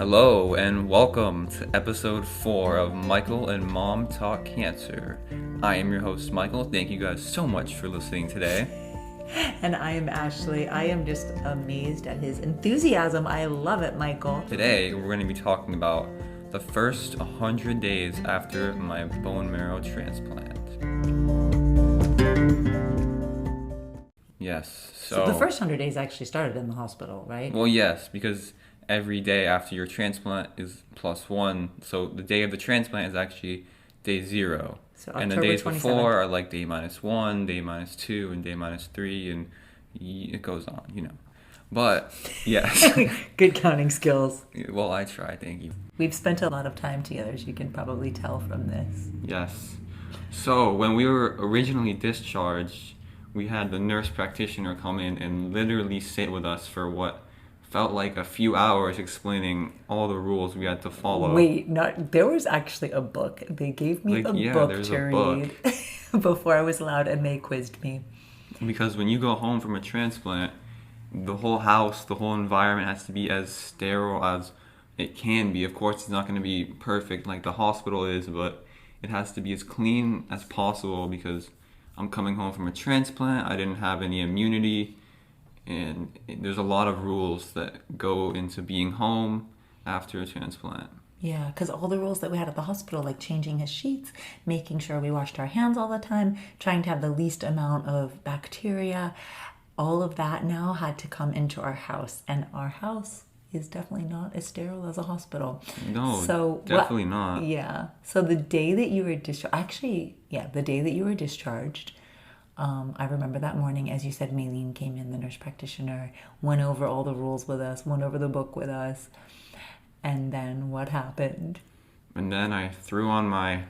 Hello and welcome to episode 4 of Michael and Mom Talk Cancer. I am your host, Michael. Thank you guys so much for listening today. And I am Ashley. I am just amazed at his enthusiasm. I love it, Michael. Today, we're going to be talking about the first 100 days after my bone marrow transplant. Yes, So the first 100 days actually started in the hospital, right? Well, yes, because every day after your transplant is +1. So the day of the transplant is actually day 0. So And the October days 27th. before are like day -1, day -2, and day -3, and it goes on, But, yes. Good counting skills. Well, I try, thank you. We've spent a lot of time together, as you can probably tell from this. Yes. So when we were originally discharged, we had the nurse practitioner come in and literally sit with us for what felt like a few hours explaining all the rules we had to follow. Wait, there was actually a book. They gave me book to read before I was allowed, and they quizzed me. Because when you go home from a transplant, the whole house, the whole environment has to be as sterile as it can be. Of course, it's not going to be perfect like the hospital is, but it has to be as clean as possible because I'm coming home from a transplant. I didn't have any immunity. And there's a lot of rules that go into being home after a transplant. Yeah, because all the rules that we had at the hospital, like changing his sheets, making sure we washed our hands all the time, trying to have the least amount of bacteria, all of that now had to come into our house. And our house is definitely not as sterile as a hospital. No, definitely not. Yeah. So the day that you were discharged, the day that you were discharged, I remember that morning, as you said, Maylene came in, the nurse practitioner, went over all the rules with us, went over the book with us. And then what happened? And then I threw on my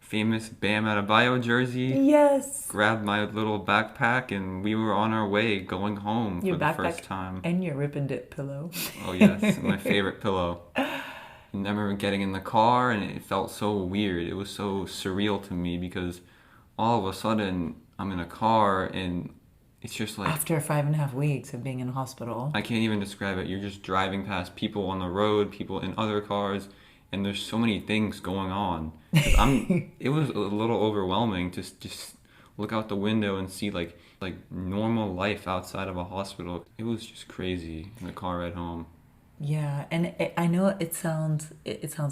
famous Bam Adebayo jersey. Yes. Grabbed my little backpack, and we were on our way going home for the first time. And your Rip and Dip pillow. Oh, yes. My favorite pillow. And I remember getting in the car, and it felt so weird. It was so surreal to me because all of a sudden I'm in a car and it's just like... After 5.5 weeks of being in a hospital. I can't even describe it. You're just driving past people on the road, people in other cars, and there's so many things going on. It was a little overwhelming to just look out the window and see like normal life outside of a hospital. It was just crazy in the car ride home. Yeah, and I know it sounds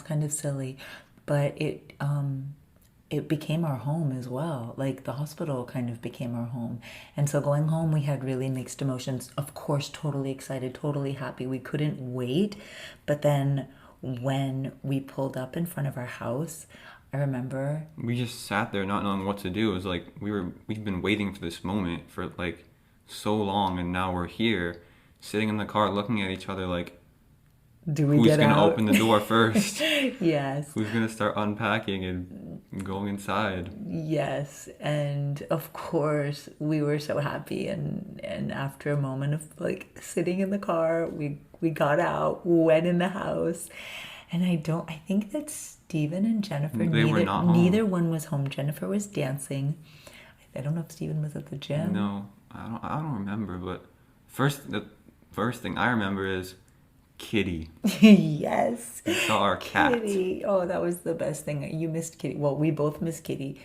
kind of silly, but it became our home as well. Like the hospital kind of became our home. And so going home, we had really mixed emotions. Of course, totally excited, totally happy. We couldn't wait. But then when we pulled up in front of our house, I remember... We just sat there not knowing what to do. It was like we've been waiting for this moment for like so long, and now we're here, sitting in the car looking at each other like, do we who's get gonna out? Open the door first? Yes. Who's gonna start unpacking and going inside? Yes, and of course we were so happy, and after a moment of like sitting in the car, we got out, went in the house, and I think that Stephen and Jennifer, neither one was home. Jennifer was dancing. I don't know if Stephen was at the gym. No, I don't remember, but the first thing I remember is Kitty. Yes. We saw our cat. Kitty. Oh, that was the best thing. You missed Kitty. Well, we both missed Kitty.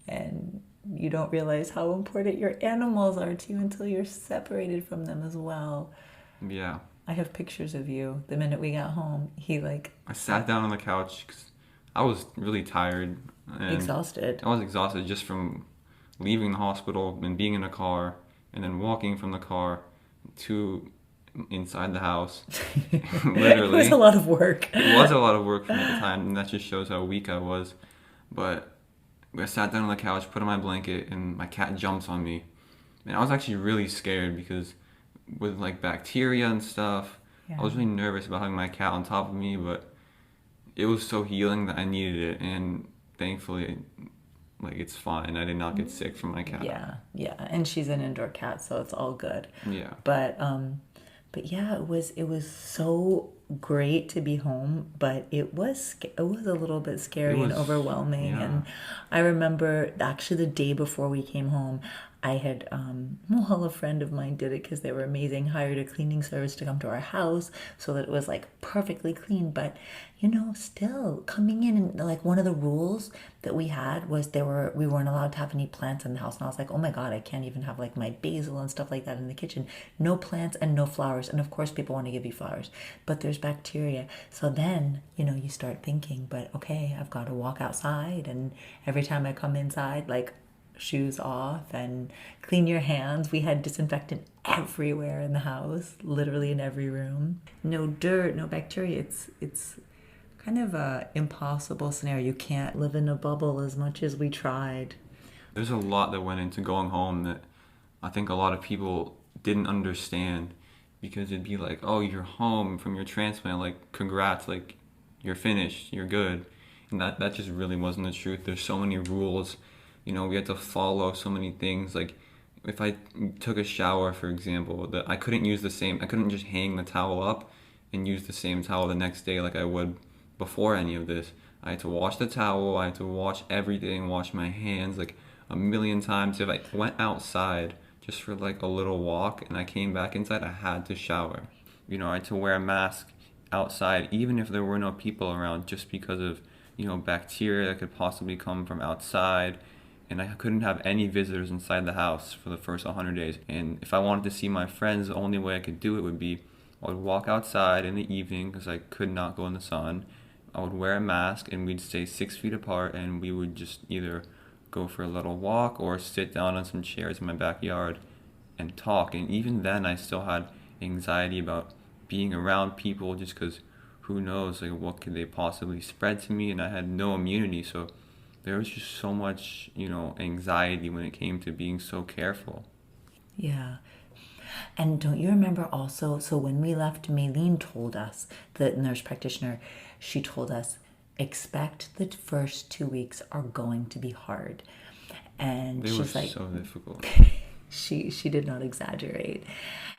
And you don't realize how important your animals are to you until you're separated from them as well. Yeah. I have pictures of you. The minute we got home, I sat down on the couch because I was really tired. And exhausted. I was exhausted just from leaving the hospital and being in a car and then walking from the car to inside the house. Literally. It was a lot of work. It was a lot of work for me at the time, and that just shows how weak I was. But I sat down on the couch, put on my blanket, and my cat jumps on me. And I was actually really scared because with like bacteria and stuff, I was really nervous about having my cat on top of me, but it was so healing that I needed it, and thankfully it's fine. I did not get sick from my cat. Yeah, and she's an indoor cat, so it's all good. Yeah. But yeah, it was so great to be home, but it was a little bit scary and overwhelming. Yeah. And I remember actually the day before we came home, I had, well, a friend of mine did it because they were amazing, hired a cleaning service to come to our house so that it was like perfectly clean. But, still coming in and like one of the rules that we had was we weren't allowed to have any plants in the house. And I was like, oh my God, I can't even have like my basil and stuff like that in the kitchen. No plants and no flowers. And of course, people want to give you flowers, but there's bacteria. So then, you start thinking, but okay, I've got to walk outside. And every time I come inside, like, shoes off and clean your hands. We had disinfectant everywhere in the house, literally in every room. No dirt, no bacteria. It's kind of a impossible scenario. You can't live in a bubble as much as we tried. There's a lot that went into going home that I think a lot of people didn't understand, because it'd be like, oh, you're home from your transplant, like, congrats, like, you're finished, you're good. And that just really wasn't the truth. There's so many rules. We had to follow so many things. Like, if I took a shower, for example, that I couldn't just hang the towel up and use the same towel the next day like I would before any of this. I had to wash the towel, I had to wash everything, wash my hands like a million times. If I went outside just for like a little walk and I came back inside, I had to shower. I had to wear a mask outside even if there were no people around, just because of, bacteria that could possibly come from outside. And I couldn't have any visitors inside the house for the first 100 days. And if I wanted to see my friends, the only way I could do it would be I would walk outside in the evening because I could not go in the sun. I would wear a mask and we'd stay 6 feet apart, and we would just either go for a little walk or sit down on some chairs in my backyard and talk. And even then I still had anxiety about being around people, just because who knows, like, what could they possibly spread to me, and I had no immunity. So there was just so much, anxiety when it came to being so careful. Yeah. And don't you remember also? So when we left, Maylene told us, the nurse practitioner, she told us, expect the first 2 weeks are going to be hard. And They were she's like, so difficult. she did not exaggerate.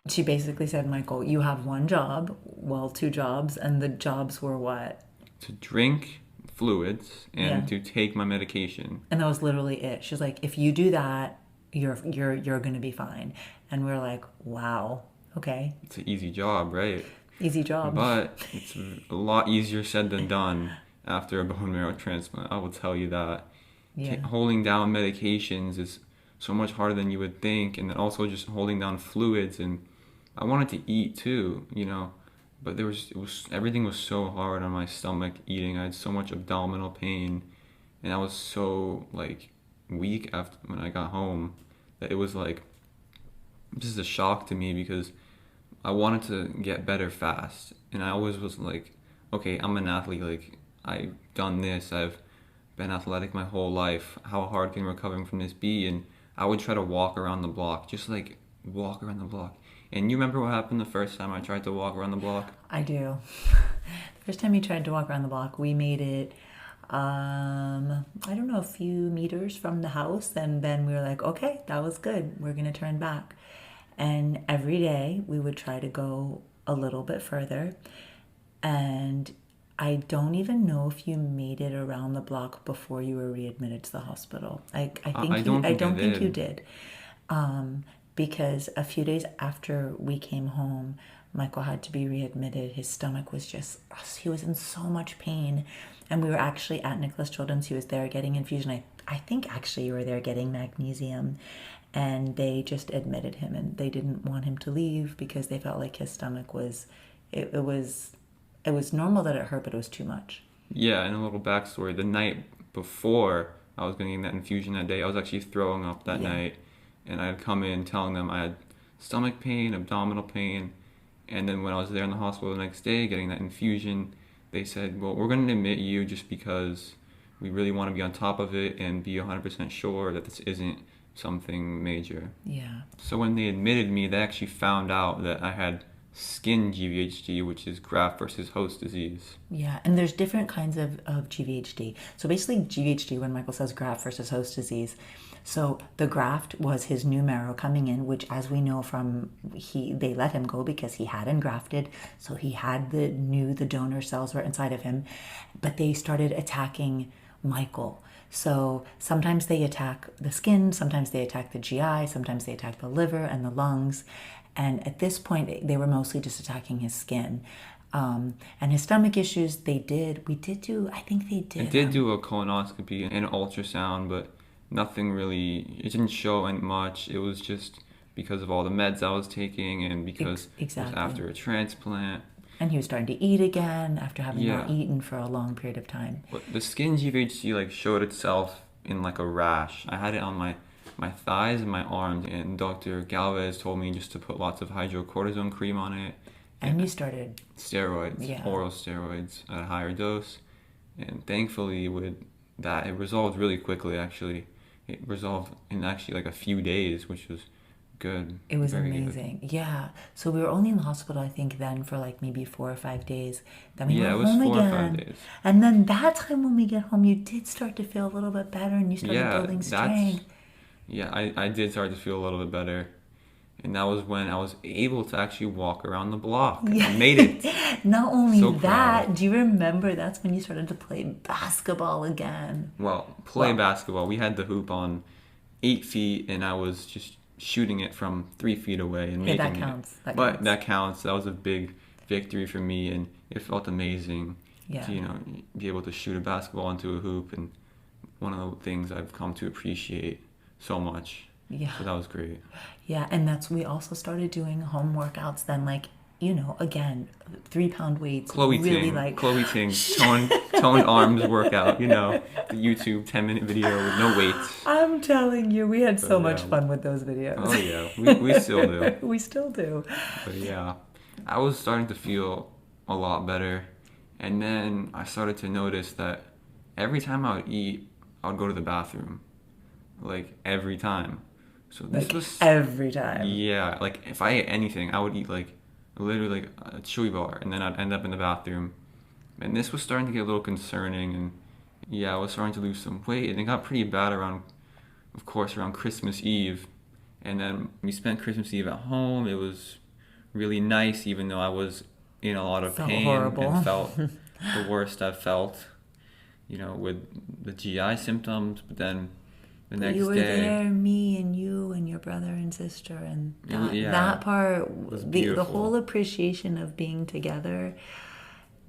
She basically said, Michael, you have one job, well, two jobs, and the jobs were what? To drink fluids and Yeah. to take my medication. And that was literally it. She's like, if you do that, you're gonna be fine. And we're like, wow, okay, It's an easy job, right? easy job. But it's a lot easier said than done after a bone marrow transplant. I will tell you that. Yeah. Holding down medications is so much harder than you would think, and then also just holding down fluids. And I wanted to eat too, but everything was so hard on my stomach eating. I had so much abdominal pain, and I was so like weak after when I got home that it was like just a shock to me, because I wanted to get better fast, and I always was like, okay, I'm an athlete. Like, I've done this. I've been athletic my whole life. How hard can recovering from this be? And I would try to walk around the block, just like walk around the block. And you remember what happened the first time I tried to walk around the block? I do. The first time you tried to walk around the block, we made it, I don't know, a few meters from the house. And then we were like, okay, that was good. We're going to turn back. And every day we would try to go a little bit further. And I don't even know if you made it around the block before you were readmitted to the hospital. I don't I think I don't think you did. did. Because a few days after we came home, Michael had to be readmitted. His stomach was just, he was in so much pain. And we were actually at Nicholas Children's. He was there getting infusion. I think actually you were there getting magnesium. And they just admitted him, and they didn't want him to leave because they felt like his stomach was, it was normal that it hurt, but it was too much. Yeah, and a little backstory. The night before I was getting that infusion that day, I was actually throwing up that Yeah. night. And I had come in telling them I had stomach pain, abdominal pain. And then when I was there in the hospital the next day getting that infusion, they said, well, we're going to admit you just because we really want to be on top of it and be 100% sure that this isn't something major. Yeah. So when they admitted me, they actually found out that I had skin GVHD, which is graft versus host disease. Yeah, and there's different kinds of GVHD. So basically, GVHD, when Michael says graft versus host disease, so the graft was his new marrow coming in, which, as we know from they let him go because he had engrafted, so he had the donor cells were inside of him, but they started attacking Michael. So sometimes they attack the skin, sometimes they attack the GI, sometimes they attack the liver and the lungs. And at this point, they were mostly just attacking his skin. And his stomach issues, we did do, I think they I did. did do a colonoscopy and an ultrasound, but nothing really, it didn't show any much. It was just because of all the meds I was taking and because it was Exactly. after a transplant. And he was starting to eat again after having Yeah. not eaten for a long period of time. But the skin GVHD like showed itself in like a rash. I had it on my thighs and my arms, and Dr. Galvez told me just to put lots of hydrocortisone cream on it And you started, steroids, Yeah. oral steroids at a higher dose. And thankfully, with that, it resolved really quickly. Actually, it resolved in actually like a few days, which was good. it was Very good. amazing. Yeah. So we were only in the hospital, I think, then for like maybe 4 or 5 days. Then we Yeah, were it was home 4 or again. 5 days. And then that time when we get home, you did start to feel a little bit better and you started Yeah, building that's strength. yeah. I did start to feel a little bit better, and that was when I was able to actually walk around the block. Yeah. I made it. Not only So proud. that, do you remember that's when you started to play basketball again? Well, play Well- basketball. We had the hoop on 8 feet, and I was just shooting it from 3 feet away and Hey, that making counts. it. That But counts. that counts. That was a big victory for me, and it felt amazing Yeah. to be able to shoot a basketball into a hoop, and one of the things I've come to appreciate so much. Yeah. So that was great. Yeah, and we also started doing home workouts then, like, again, 3 pound weights. Chloe really Ting, like, Chloe Ting, toned arms workout. The YouTube 10-minute video with no weights. I'm telling you, we had so But, much yeah. fun with those videos. Oh yeah, we still do. We still do. But yeah, I was starting to feel a lot better, and then I started to notice that every time I would eat, I would go to the bathroom, like every time. So this Like was every time. yeah, like if I ate anything, I would eat like literally like a chewy bar, and then I'd end up in the bathroom, and this was starting to get a little concerning, and yeah, I was starting to lose some weight, and it got pretty bad around, of course, around Christmas Eve, and then we spent Christmas Eve at home. It was really nice, even though I was in a lot of Felt pain horrible. and felt the worst I've felt, with the GI symptoms. But then the But next you were day, there, me and you and your brother and sister, and Yeah, that part, was the beautiful. whole appreciation of being together.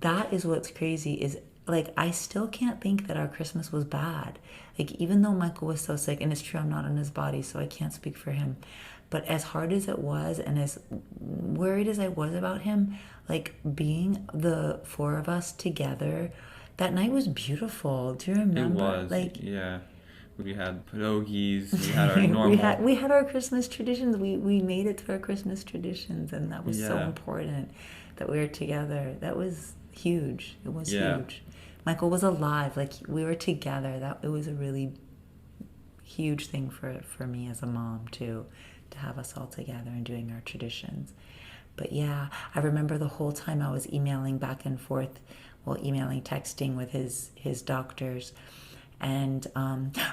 That is what's crazy. Is like I still can't think that our Christmas was bad. Like even though Michael was so sick, and it's true I'm not in his body, so I can't speak for him. But as hard as it was, and as worried as I was about him, like being the four of us together, that night was beautiful. Do you it remember? was Like yeah. We had pierogies. We had our normal. we had our Christmas traditions. We made it to our Christmas traditions, and that was so Yeah. important that we were together. That was huge. It was Yeah. huge. Michael was alive. Like we were together. That it was a really huge thing for me as a mom too, to have us all together and doing our traditions. But yeah, I remember the whole time I was emailing back and forth, emailing, texting with his doctors. And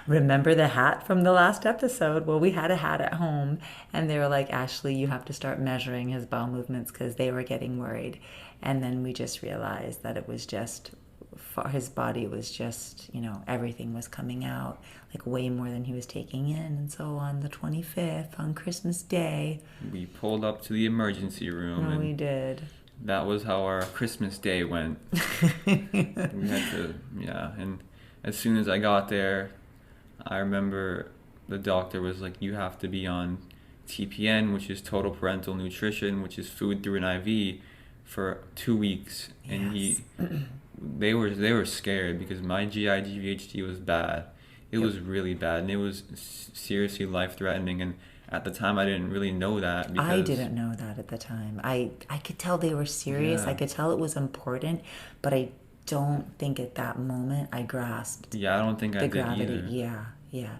remember the hat from the last episode? Well, we had a hat at home, and they were like, Ashley, you have to start measuring his bowel movements because they were getting worried. And then we just realized that it was just, for his body was just, everything was coming out, like way more than he was taking in. And so on the 25th, on Christmas Day, We pulled up to the emergency room, we and did. that was how our Christmas day went. We had to, yeah, and as soon as I got there, I remember the doctor was like, you have to be on TPN, which is total parental nutrition, which is food through an IV, for 2 weeks. And Yes. they were scared because my GI GVHD was bad. It was really bad, and it was seriously life-threatening. And at the time, I didn't really know that because I didn't know that at the time. I could tell they were serious. Yeah. I could tell it was important, but I don't think at that moment I grasped Yeah, I don't think I the did gravity. either. Yeah.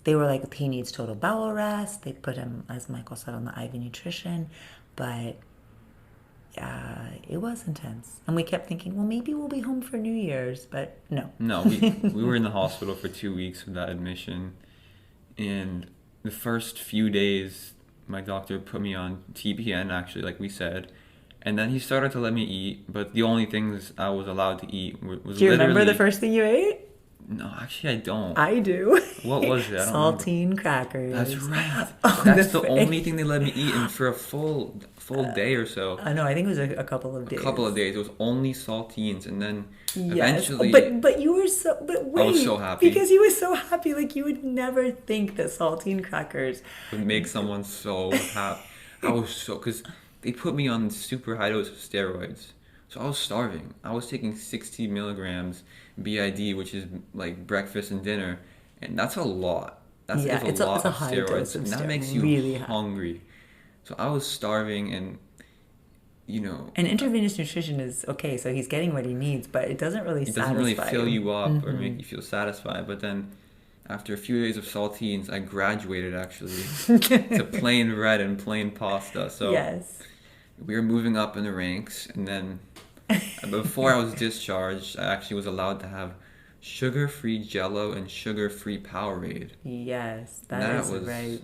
They were like, he needs total bowel rest. They put him, as Michael said, on the IV nutrition, but it was intense. And we kept thinking, well, maybe we'll be home for New Year's, but no. No, we were in the hospital for 2 weeks with that admission, and the first few days, my doctor put me on TPN, actually, like we said, and then he started to let me eat, but the only things I was allowed to eat was Do you remember literally the first thing you ate? No, actually, I don't. I do. What was it? I don't remember. Saltine That's crackers. right. Oh, That's the only thing they let me eat, and for a full day or so, I know. I think it was a couple of a days. couple of days, it was only saltines, and then Yes. Oh, eventually, but you were so. But I was wait, so happy. because you were so happy. Like you would never think that saltine crackers. Would make someone so happy. I was so because they put me on super high dose of steroids, so I was starving. I was taking 60 milligrams BID, which is like breakfast and dinner, and that's a lot. That's Yeah, is a lot it's a of high steroids, dose of and that steroids. makes you Really high. hungry. So I was starving, and you know, And intravenous nutrition is okay, so he's getting what he needs, but it doesn't really it doesn't really satisfy fill him. you up or make you feel satisfied. But then, after a few days of saltines, I graduated actually to plain red and plain pasta. So Yes. we were moving up in the ranks, and then before I was discharged, I actually was allowed to have sugar-free Jello and sugar-free Powerade. Yes, And that that is was right.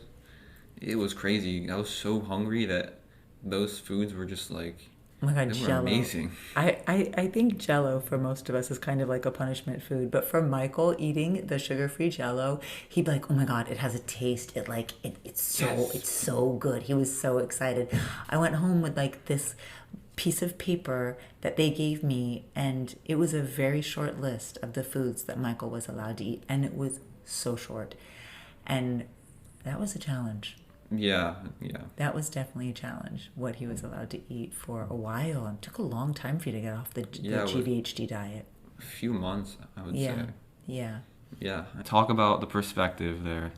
it was crazy. I was so hungry that those foods were just like Oh my God, they were Jello. amazing. I think Jello for most of us is kind of like a punishment food, but for Michael eating the sugar-free Jello, he'd be like, "Oh my God, it has a taste. Yes. It's so good." He was so excited. I went home with like this piece of paper that they gave me, and it was a very short list of the foods that Michael was allowed to eat, and it was so short, and that was a challenge. Yeah, yeah. That was definitely a challenge, what he was allowed to eat for a while. And it took a long time for you to get off the Yeah, it was GVHD diet. a few months, I would Yeah, say. yeah. Yeah. Talk about the perspective there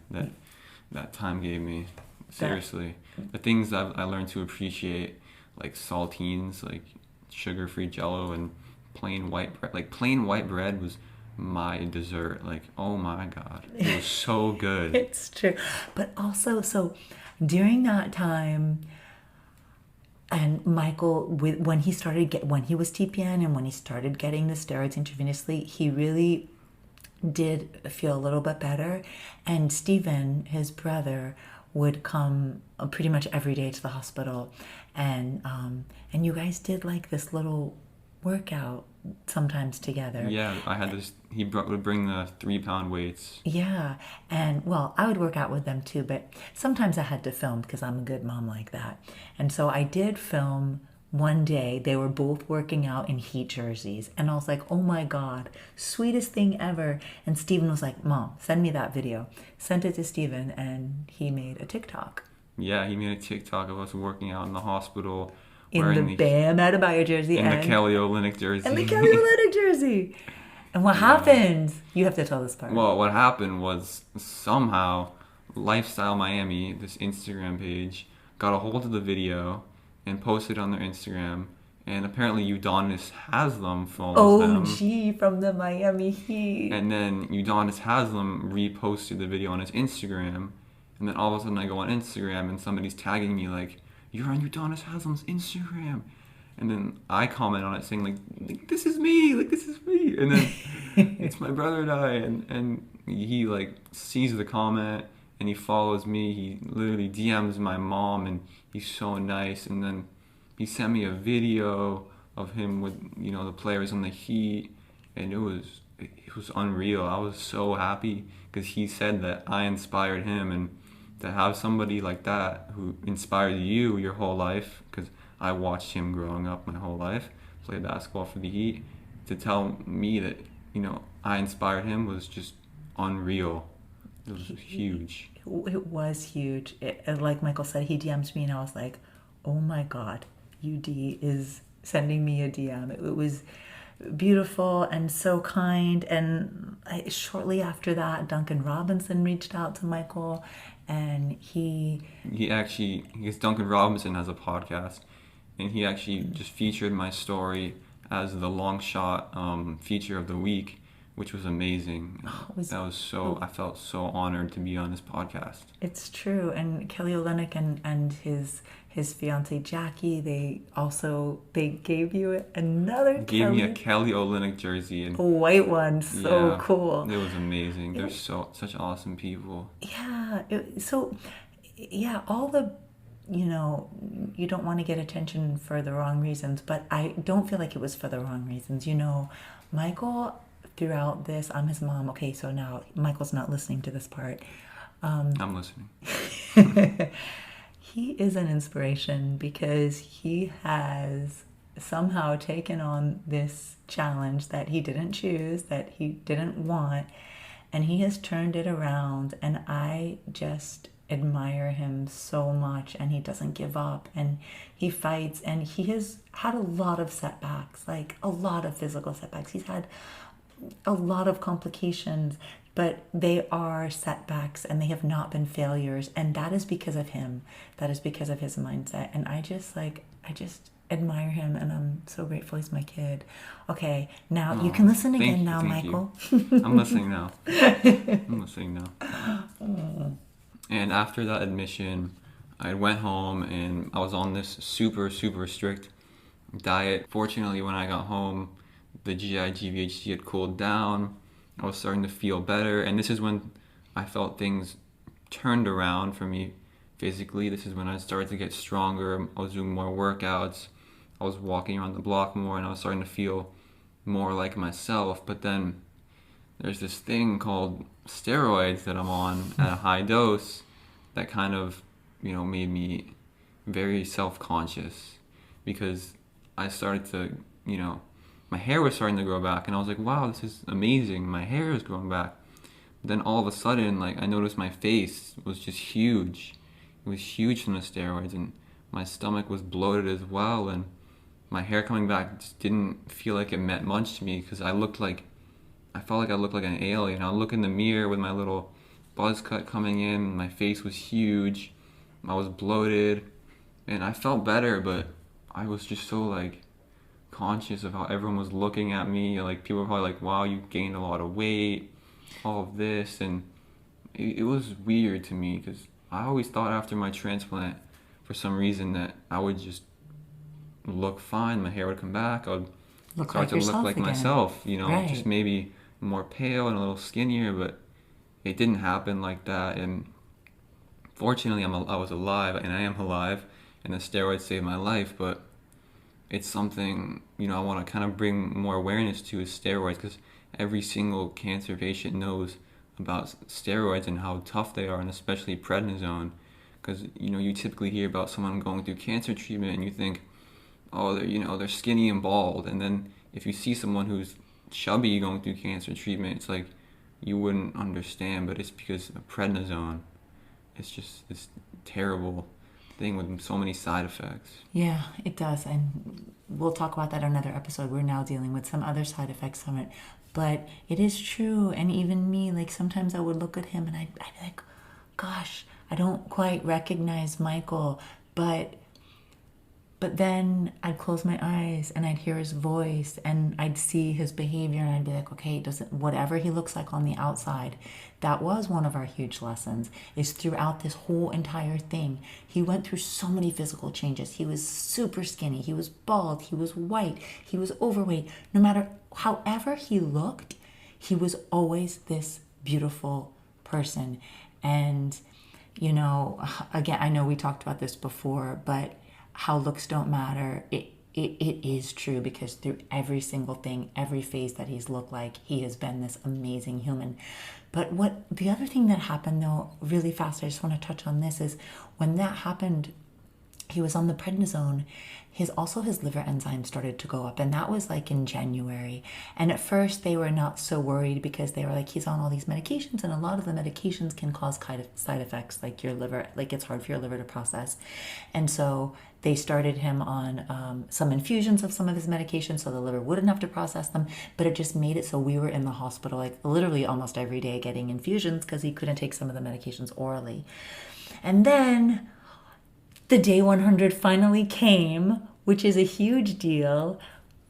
that time gave me. Seriously. The things that I learned to appreciate, like saltines, like sugar-free Jello, and plain white bread. Like plain white bread was my dessert. Like, oh my God. It was so good. It's true. But also, so during that time, and Michael, when he was TPN and when he started getting the steroids intravenously, he really did feel a little bit better. And Stephen, his brother, would come pretty much every day to the hospital, and you guys did like this little workout sometimes together. Yeah, I had this. Would bring the 3-pound weights. Yeah, and well, I would work out with them too, but sometimes I had to film because I'm a good mom like that. And so I did film one day. They were both working out in Heat jerseys, and I was like, "Oh my God, sweetest thing ever." And Steven was like, "Mom, send me that video." Sent it to Steven, and he made a TikTok Yeah, he made a TikTok of us working out in the hospital, in wearing the Bam Adebayo jersey in the and Kelly Olynyk jersey. the Kelly Olynyk jersey. And what happened? You have to tell this part. Well, what happened was somehow Lifestyle Miami, this Instagram page, got a hold of the video and posted on their Instagram. And apparently Udonis Haslam follows them. OG from the Miami Heat. And then Udonis Haslam reposted the video on his Instagram. And then all of a sudden I go on Instagram and somebody's tagging me like, "You're on Udonis Haslam's Instagram." And then I comment on it saying like, "This is me, like this is me." And then it's my brother and I, and he like sees the comment and he follows me. He literally DMs my mom and he's so nice. And then he sent me a video of him with the players on the Heat, and it was unreal. I was so happy because he said that I inspired him, and to have somebody like that who inspired you your whole life, because I watched him growing up my whole life, play basketball for the Heat, to tell me that, I inspired him was just unreal. It was huge. It was huge. Like Michael said, he DM'd me and I was like, "Oh my God, UD is sending me a DM." It was beautiful and so kind. And shortly after that, Duncan Robinson reached out to Michael, and Because Duncan Robinson has a podcast, and he actually just featured my story as the long shot feature of the week, which was amazing. I felt so honored to be on this podcast. It's true. And Kelly Olynyk and his fiancee Jackie, they gave you another Gave me a Kelly Olynyk jersey, and a white one. So yeah, cool. It was amazing. They're such awesome people. Yeah. All the, you don't want to get attention for the wrong reasons, but I don't feel like it was for the wrong reasons. Michael throughout this, I'm his mom. Okay, so now Michael's not listening to this part. I'm listening. He is an inspiration because he has somehow taken on this challenge that he didn't choose, that he didn't want, and he has turned it around. And I just admire him so much. And he doesn't give up, and he fights, and he has had a lot of setbacks, like a lot of physical setbacks. He's had a lot of complications, but they are setbacks and they have not been failures. And that is because of him. That is because of his mindset. And I just admire him, and I'm so grateful he's my kid. Okay, now you can listen again now, Michael. I'm listening now. I'm listening now. And after that admission, I went home and I was on this super, super strict diet. Fortunately, when I got home, the GI-GVHD had cooled down. I was starting to feel better, and this is when I felt things turned around for me physically. This is when I started to get stronger. I was doing more workouts. I was walking around the block more, and I was starting to feel more like myself. But then there's this thing called steroids that I'm on at a high dose that kind of, made me very self-conscious, because I started to, my hair was starting to grow back, and I was like, wow, this is amazing. My hair is growing back. But then all of a sudden, I noticed my face was just huge. It was huge from the steroids, and my stomach was bloated as well, and my hair coming back just didn't feel like it meant much to me, because I felt like I looked like an alien. I'd look in the mirror with my little buzz cut coming in, my face was huge, I was bloated, and I felt better, but I was just so conscious of how everyone was looking at me. People were probably like, wow, you gained a lot of weight, all of this, and it was weird to me, because I always thought after my transplant, for some reason, that I would just look fine, my hair would come back, I would start to look like myself, Right. just maybe more pale and a little skinnier, but it didn't happen like that. And fortunately, I was alive, and I am alive, and the steroids saved my life. But it's something, I want to kind of bring more awareness to, is steroids, because every single cancer patient knows about steroids and how tough they are, and especially prednisone, because you typically hear about someone going through cancer treatment and you think, oh, they're skinny and bald, and then if you see someone who's chubby going through cancer treatment, it's like you wouldn't understand, but it's because of prednisone. It's just this terrible thing with so many side effects. Yeah, it does. And we'll talk about that in another episode. We're now dealing with some other side effects from it. But it is true. And even me, sometimes I would look at him and I'd be like, gosh, I don't quite recognize Michael. But then I'd close my eyes and I'd hear his voice and I'd see his behavior and I'd be like, okay, whatever he looks like on the outside. That was one of our huge lessons, is throughout this whole entire thing, he went through so many physical changes. He was super skinny, he was bald, he was white, he was overweight. No matter however he looked, he was always this beautiful person. And, again, I know we talked about this before, but how looks don't matter, it is true, because through every single thing, every phase that he's looked like, he has been this amazing human. But the other thing that happened, though, really fast, I just want to touch on this, is when that happened, he was on the prednisone, his liver enzymes started to go up, and that was in January. And at first they were not so worried, because they were like, he's on all these medications, and a lot of the medications can cause side effects, like your liver, it's hard for your liver to process. And so they started him on some infusions of some of his medications so the liver wouldn't have to process them, but it just made it so we were in the hospital literally almost every day getting infusions, because he couldn't take some of the medications orally. And then the day 100 finally came, which is a huge deal.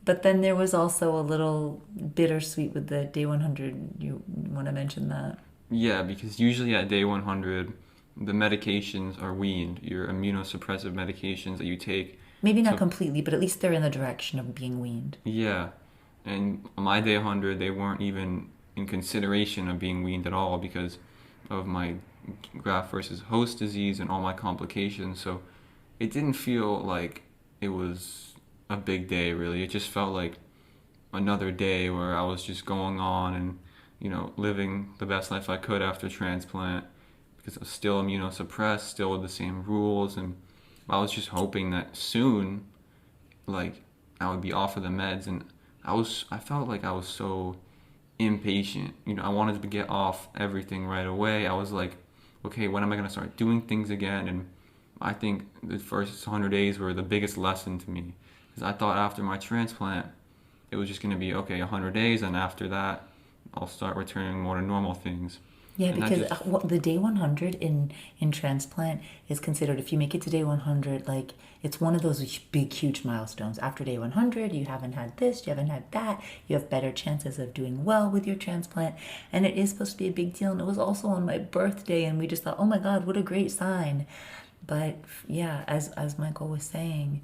But then there was also a little bittersweet with the day 100. You want to mention that? Yeah, because usually at day 100, the medications are weaned, your immunosuppressive medications that you take. Maybe not completely, but at least they're in the direction of being weaned. Yeah, and on my day 100, they weren't even in consideration of being weaned at all, because of my graft versus host disease and all my complications. So it didn't feel like it was a big day, really. It just felt like another day where I was just going on and, living the best life I could after transplant because I was still immunosuppressed, still with the same rules. And I was just hoping that soon, like, I would be off of the meds. And I felt like I was so impatient. I wanted to get off everything right away. I was like, okay, when am I going to start doing things again? And I think the first 100 days were the biggest lesson to me because I thought after my transplant, it was just going to be, okay, 100 days, and after that, I'll start returning more to normal things. Yeah, And that because just, the day 100 in transplant is considered, if you make it to day 100, like it's one of those big, huge milestones. After day 100, you haven't had this, you haven't had that, you have better chances of doing well with your transplant. And it is supposed to be a big deal. And it was also on my birthday, and we just thought, oh my God, what a great sign. But yeah, as Michael was saying,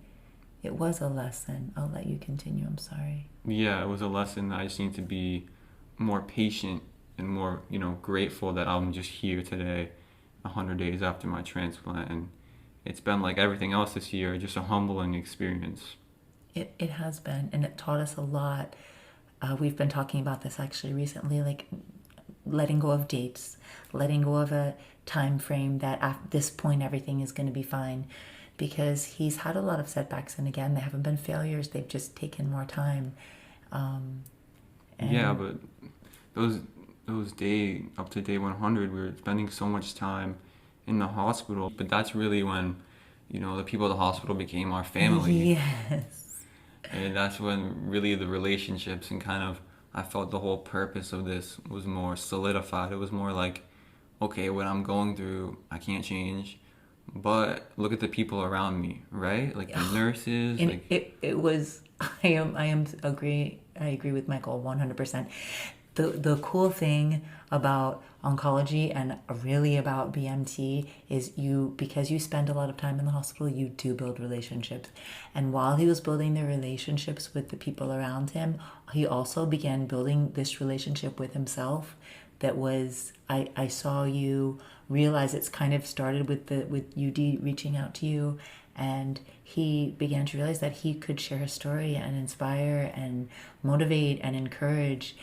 it was a lesson. I'll let you continue. I'm sorry. yeah, it was a lesson that I just need to be more patient and more, grateful that I'm just here today, 100 days after my transplant. And it's been like everything else this year, just a humbling experience. It has been, and it taught us a lot. We've been talking about this actually recently, like letting go of dates, letting go of a time frame that at this point everything is going to be fine, because he's had a lot of setbacks, and again, they haven't been failures; they've just taken more time. Um, Yeah, and but those day up to day 100, we were spending so much time in the hospital. But that's really when, the people at the hospital became our family. yes, And that's when really the relationships and kind of, I felt the whole purpose of this was more solidified. It was more like, okay, what I'm going through, I can't change, but look at the people around me, right? Like the nurses, and like, it was. I agree with Michael 100%. The cool thing about oncology and really about BMT is because you spend a lot of time in the hospital, you do build relationships. And while he was building the relationships with the people around him, he also began building this relationship with himself that was, I saw you realize it's kind of started with UD reaching out to you, and he began to realize that he could share his story and inspire and motivate and encourage.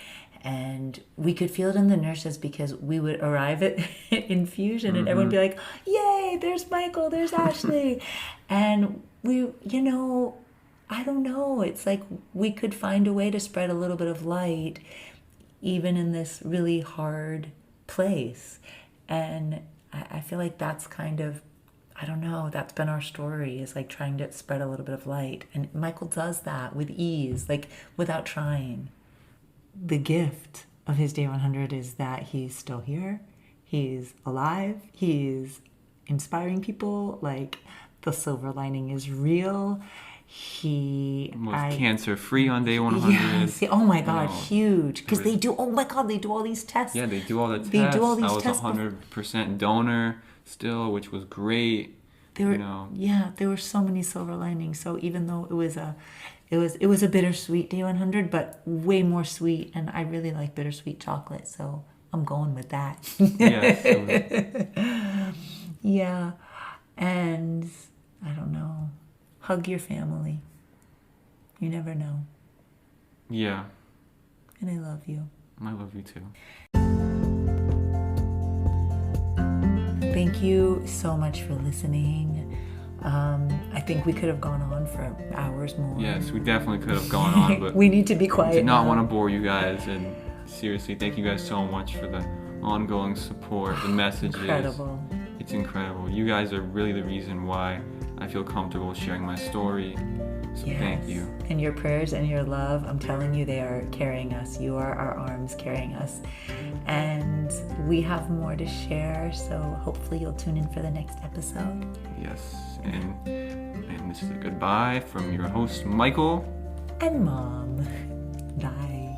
And we could feel it in the nurses because we would arrive at infusion and everyone would be like, yay, there's Michael, there's Ashley. And we, I don't know, it's like we could find a way to spread a little bit of light even in this really hard place. And I feel like that's kind of, I don't know, that's been our story, is like trying to spread a little bit of light. And Michael does that with ease, like without trying. The gift of his day 100 is that he's still here, he's alive, he's inspiring people, like the silver lining is real. Was cancer free on day 100. Yes. Oh my God, know, huge. Because was- they do, oh my God, they do all these tests. Yeah, they do all the tests. They do all these I was tests 100% donor still, which was great. There were, you know. yeah, there were so many silver linings. So even though it was a bittersweet day 100, but way more sweet. And I really like bittersweet chocolate, so I'm going with that. Yes, it was- Yeah, and I don't know. Hug your family. You never know. yeah, And I love you. I love you too. Thank you so much for listening. I think we could have gone on for hours more. Yes, we definitely could have gone on, but we need to be quiet. did not now. want to bore you guys. And seriously, thank you guys so much for the ongoing support, the messages. Incredible. It's incredible. You guys are really the reason why I feel comfortable sharing my story. So thank you. And your prayers and your love, I'm telling you, they are carrying us. You are our arms carrying us. And we have more to share, so hopefully you'll tune in for the next episode. Yes, and this is a goodbye from your host, Michael. And Mom. Bye.